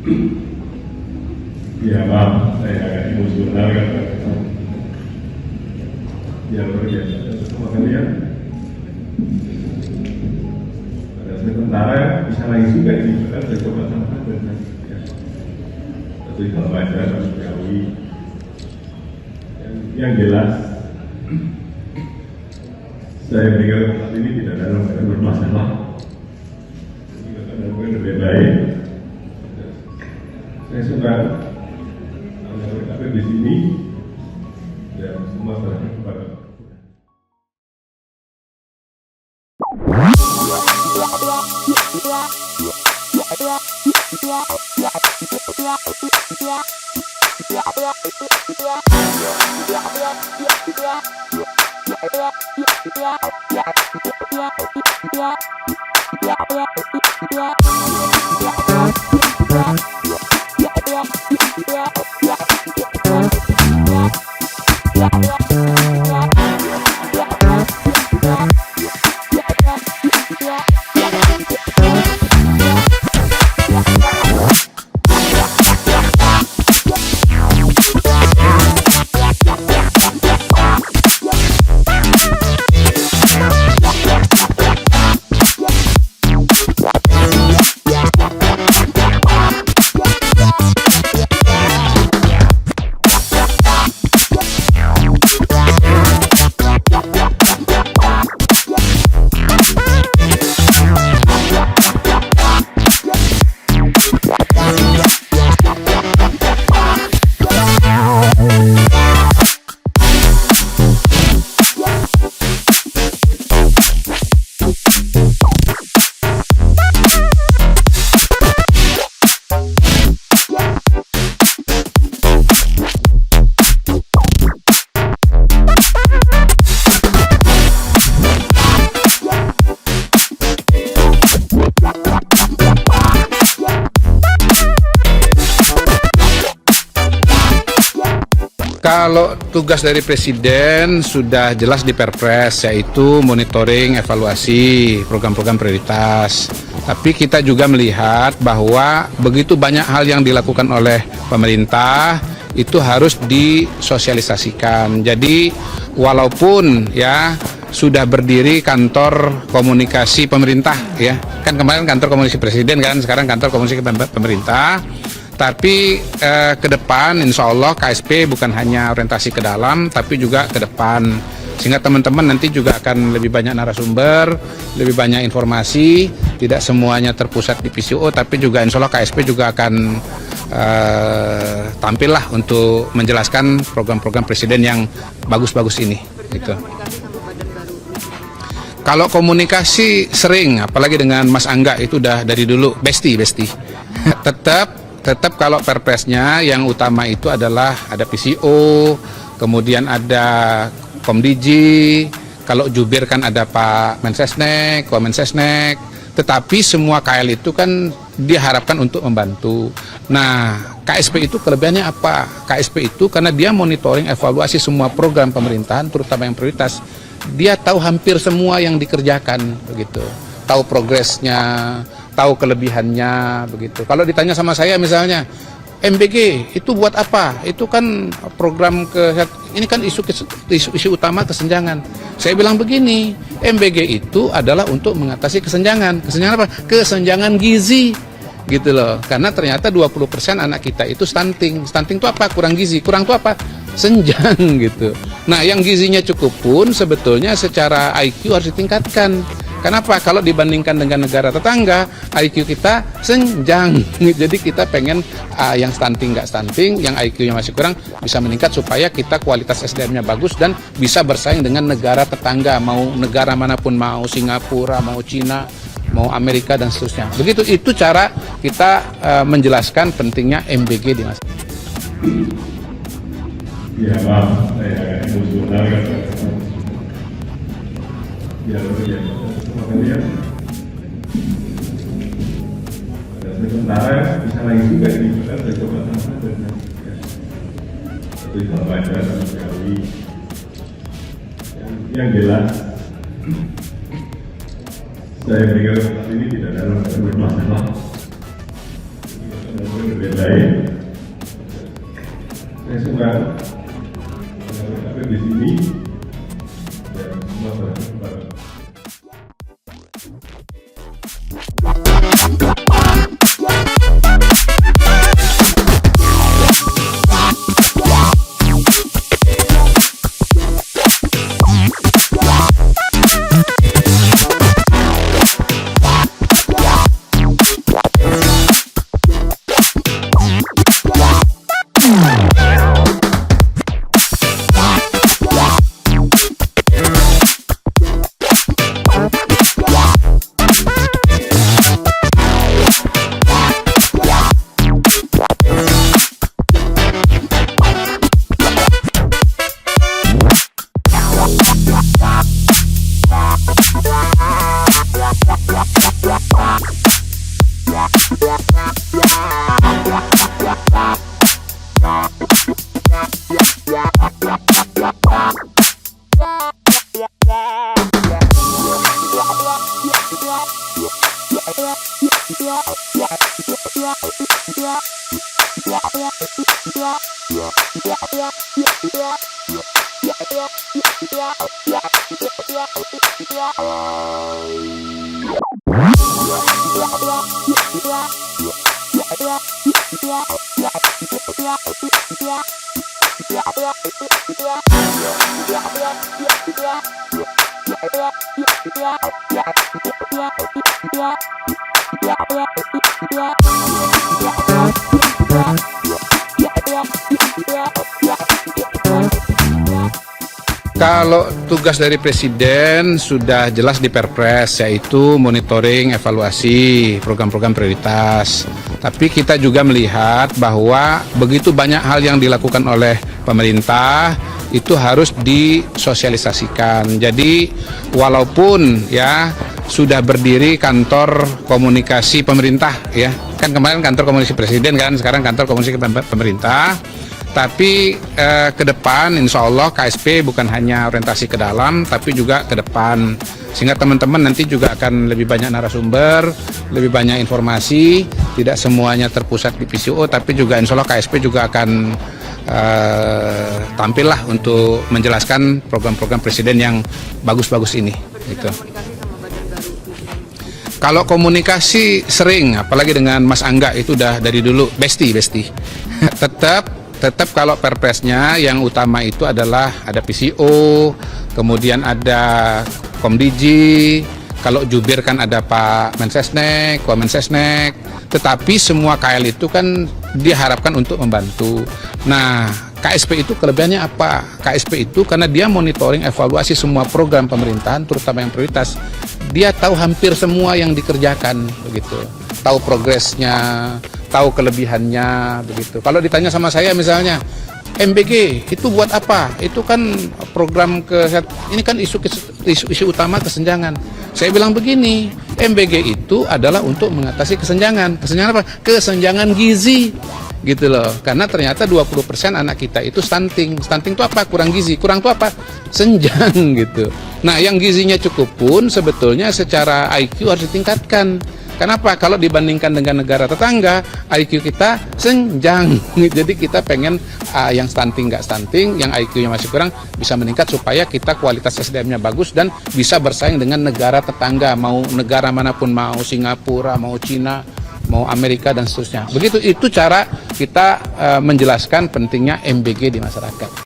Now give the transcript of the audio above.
Ya maaf, saya agak emosional kan. Ya luar biasa. Semua kalian pada sementara bisa lagi juga ini, saya coba sama dan ya. Tapi kalau baca harus diketahui yang jelas saya meninggal tempat ini tidak dalam keadaan bermasalah, tidak dalam keadaan lebih baik. Saya suka ada di sini dan semua serahkan kepada Kalau tugas dari Presiden sudah jelas di Perpres, yaitu monitoring, evaluasi program-program prioritas. Tapi kita juga melihat bahwa begitu banyak hal yang dilakukan oleh pemerintah itu harus disosialisasikan. Jadi walaupun ya sudah berdiri kantor komunikasi pemerintah ya, kan kemarin kantor komunikasi Presiden kan, sekarang kantor komunikasi pemerintah. Tapi ke depan insya Allah KSP bukan hanya orientasi ke dalam tapi juga ke depan, sehingga teman-teman nanti juga akan lebih banyak narasumber, lebih banyak informasi, tidak semuanya terpusat di PCO, tapi juga insya Allah KSP juga akan tampil lah untuk menjelaskan program-program Presiden yang bagus-bagus ini gitu. Kalau komunikasi sering, apalagi dengan Mas Angga itu udah dari dulu besti tetap kalau Perpresnya yang utama itu adalah ada PCO, kemudian ada Komdiji, kalau jubir kan ada Pak Mensesnek, Wamensesnek, tetapi semua KL itu kan diharapkan untuk membantu. Nah, KSP itu kelebihannya apa? KSP itu karena dia monitoring evaluasi semua program pemerintahan, terutama yang prioritas, dia tahu hampir semua yang dikerjakan, begitu. Tahu progresnya, tahu kelebihannya, begitu. Kalau ditanya sama saya misalnya, MBG itu buat apa? Itu kan program ini kan isu utama kesenjangan. Saya bilang begini, MBG itu adalah untuk mengatasi kesenjangan. Kesenjangan apa? Kesenjangan gizi, gitu loh. Karena ternyata 20% anak kita itu stunting. Stunting itu apa? Kurang gizi. Kurang itu apa? Senjang, gitu. Nah, yang gizinya cukup pun sebetulnya secara IQ harus ditingkatkan. Kenapa? Kalau dibandingkan dengan negara tetangga, IQ kita senjang. Jadi kita pengen yang stunting nggak stunting, yang IQ-nya masih kurang bisa meningkat supaya kita kualitas SDM-nya bagus dan bisa bersaing dengan negara tetangga, mau negara manapun, mau Singapura, mau Cina, mau Amerika dan seterusnya. Begitu, itu cara kita menjelaskan pentingnya MBG di masa. Ya maaf, saya agak emosional kan. Ya luar biasa. Semua kalian pada sementara bisa lagi juga ini, saya coba sama dan ya. Tapi kalau baca sama sekali yang jelas saya meninggal tempat ini tidak dalam keadaan bermasalah, tidak dalam keadaan memadai. Saya suka di sini dan semua berkembang. Kalau tugas dari Presiden sudah jelas di Perpres, yaitu monitoring, evaluasi program-program prioritas. Tapi kita juga melihat bahwa begitu banyak hal yang dilakukan oleh pemerintah itu harus disosialisasikan. Jadi walaupun ya sudah berdiri kantor komunikasi pemerintah, ya kan kemarin kantor komunikasi Presiden kan, sekarang kantor komunikasi pemerintah. Tapi ke depan insya Allah KSP bukan hanya orientasi ke dalam tapi juga ke depan, sehingga teman-teman nanti juga akan lebih banyak narasumber, lebih banyak informasi, tidak semuanya terpusat di PCO tapi juga insya Allah KSP juga akan tampil lah untuk menjelaskan program-program Presiden yang bagus-bagus ini gitu. Kalau komunikasi sering, apalagi dengan Mas Angga itu udah dari dulu besti. Tetap kalau Perpresnya yang utama itu adalah ada PCO, kemudian ada Komdigi, kalau jubir kan ada Pak Mensesnek, Wamensesnek, tetapi semua KL itu kan diharapkan untuk membantu. Nah, KSP itu kelebihannya apa? KSP itu karena dia monitoring, evaluasi semua program pemerintahan, terutama yang prioritas. Dia tahu hampir semua yang dikerjakan, begitu. Tahu progresnya, tahu kelebihannya, begitu. Kalau ditanya sama saya misalnya, MBG itu buat apa? Itu kan program ini kan isu utama kesenjangan. Saya bilang begini, MBG itu adalah untuk mengatasi kesenjangan. Kesenjangan apa? Kesenjangan gizi. Gitu loh, karena ternyata 20% anak kita itu stunting. Stunting itu apa? Kurang gizi. Kurang itu apa? Senjang gitu. Nah, yang gizinya cukup pun sebetulnya secara IQ harus ditingkatkan. Kenapa? Kalau dibandingkan dengan negara tetangga, IQ kita senjang. Jadi kita pengen yang stunting nggak stunting, yang IQ-nya masih kurang bisa meningkat supaya kita kualitas SDM-nya bagus dan bisa bersaing dengan negara tetangga, mau negara manapun, mau Singapura, mau Cina, mau Amerika dan seterusnya. Begitu itu cara kita menjelaskan pentingnya MBG di masyarakat.